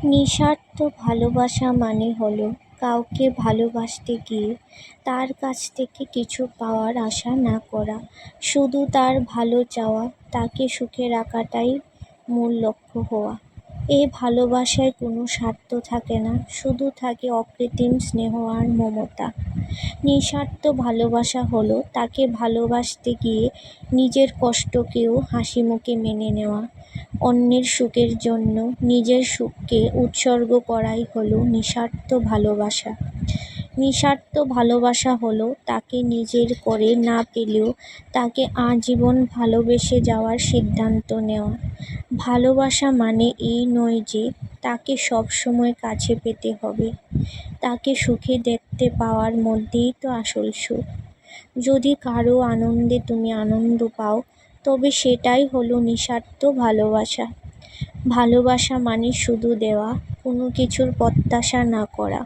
নিঃস্বার্থ ভালোবাসা মানে হলো কাউকে ভালোবাসতে গিয়ে তার কাছ থেকে কিছু পাওয়ার আশা না করা, শুধু তার ভালো চাওয়া, তাকে সুখে রাখাটাই মূল লক্ষ্য হওয়া। এ ভালোবাসায় কোনো স্বার্থ থাকে না, শুধু থাকে অকৃত্রিম স্নেহ আর মমতা। নিঃস্বার্থ ভালোবাসা হলো তাকে ভালোবাসতে গিয়ে নিজের কষ্টকেও হাসিমুখে মেনে নেওয়া। অন্যের সুখের জন্য নিজের সুখকে উৎসর্গ করাই হলো নিঃস্বার্থ ভালোবাসা। নিঃস্বার্থ ভালোবাসা হলো তাকে নিজের করে না পেলেও তাকে আজীবন ভালোবেসে যাওয়ার সিদ্ধান্ত নেওয়া। ভালোবাসা মানে এই নয় যে তাকে সবসময় কাছে পেতে হবে। তাকে সুখে দেখতে পাওয়ার মধ্যেই তো আসল সুখ। যদি কারো আনন্দে তুমি আনন্দ পাও, তবে সেটাই হলো নিঃস্বার্থ ভালোবাসা। ভালোবাসা মানে শুধু দেওয়া, কোনো কিছুর প্রত্যাশা না করা।